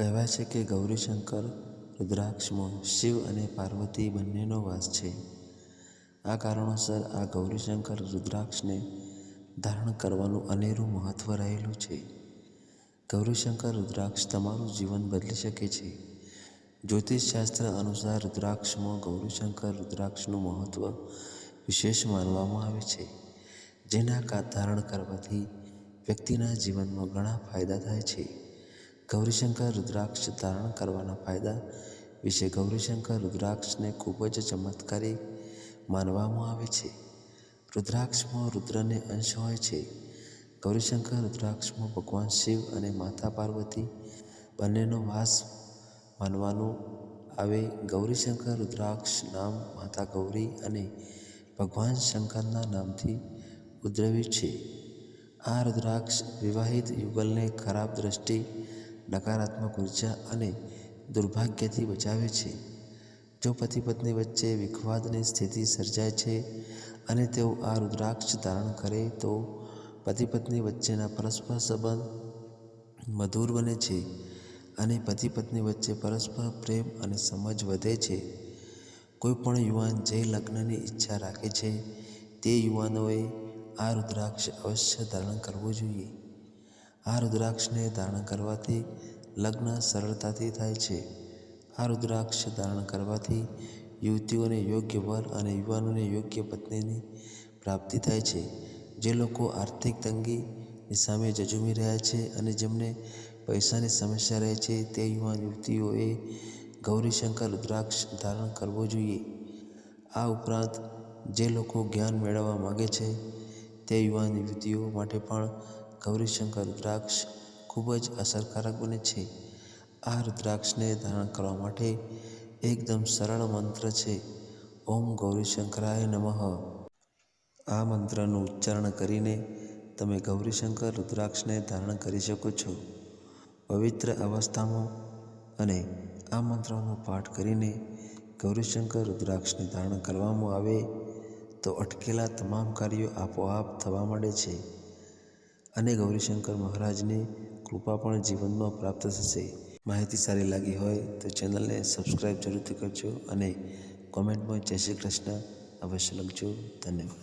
કહેવાય છે કે ગૌરીશંકર રુદ્રાક્ષમાં શિવ અને પાર્વતી બંનેનો વાસ છે. આ કારણોસર આ ગૌરીશંકર રુદ્રાક્ષને ધારણ કરવાનું અનેરું મહત્વ રહેલું છે. ગૌરીશંકર રુદ્રાક્ષ તમારું જીવન બદલી શકે છે. જ્યોતિષશાસ્ત્ર અનુસાર રુદ્રાક્ષમાં ગૌરીશંકર રુદ્રાક્ષનું મહત્વ વિશેષ માનવામાં આવે છે, જેના ધારણ કરવાથી વ્યક્તિના જીવનમાં ઘણા ફાયદા થાય છે. ગૌરીશંકર રુદ્રાક્ષ ધારણ કરવાના ફાયદા વિશે ગૌરીશંકર રુદ્રાક્ષને ખૂબ જ ચમત્કારિક માનવામાં આવે છે. રુદ્રાક્ષમાં રુદ્રને અંશ હોય છે. ગૌરીશંકર રુદ્રાક્ષમાં ભગવાન શિવ અને માતા પાર્વતી બંનેનો વાસ માનવાનું આવે. ગૌરીશંકર રુદ્રાક્ષ નામ માતા ગૌરી અને ભગવાન શંકરના નામથી ઉદ્ભવ્યું છે. આ રુદ્રાક્ષ વિવાહિત યુગલને ખરાબ દ્રષ્ટિ, નકારાત્મક ઉર્જા અને દુર્ભાગ્યથી બચાવે છે. જો પતિ પત્ની વચ્ચે વિખવાદની સ્થિતિ સર્જાય છે અને તેઓ આ રુદ્રાક્ષ ધારણ કરે તો પતિ પત્ની વચ્ચેના પરસ્પર સંબંધ મધુર બને છે અને પતિ પત્ની વચ્ચે પરસ્પર પ્રેમ અને સમજ વધે છે. કોઈ પણ યુવાન જે લગ્નની ઈચ્છા રાખે છે તે યુવાનોએ આ રુદ્રાક્ષ અવશ્ય ધારણ કરવો જોઈએ. આ રુદ્રાક્ષને ધારણ કરવાથી લગ્ન સરળતાથી થાય છે. આ રુદ્રાક્ષ ધારણ કરવાથી યુવતીઓને યોગ્ય વર અને યુવાનોને યોગ્ય પત્નીની પ્રાપ્તિ થાય છે. જે લોકો આર્થિક તંગીની સામે ઝઝૂમી રહ્યા છે અને જેમને પૈસાની સમસ્યા રહે છે તે યુવાન યુવતીઓએ ગૌરીશંકર રુદ્રાક્ષ ધારણ કરવો જોઈએ. આ ઉપરાંત જે લોકો જ્ઞાન મેળવવા માગે છે તે યુવાન યુવતીઓ માટે પણ ગૌરીશંકર રુદ્રાક્ષ ખૂબ જ અસરકારક બને છે. આ રુદ્રાક્ષને ધારણ કરવા માટે એકદમ સરળ મંત્ર છે, ઓમ ગૌરીશંકરાય નમઃ. આ મંત્રનું ઉચ્ચારણ કરીને તમે ગૌરીશંકર રુદ્રાક્ષને ધારણ કરી શકો છો. પવિત્ર અવસ્થામાં અને આ મંત્રનો પાઠ કરીને ગૌરીશંકર રુદ્રાક્ષને ધારણ કરવામાં આવે તો અટકેલા તમામ કાર્યો આપોઆપ થવા માંડે છે અને ગૌરીશંકર મહારાજની કૃપા પણ જીવનમાં પ્રાપ્ત થશે. માહિતી સારી લાગી હોય તો ચેનલને સબસ્ક્રાઈબ જરૂરથી કરજો અને કોમેન્ટમાં જય શ્રી કૃષ્ણ અવશ્ય લખજો. ધન્યવાદ.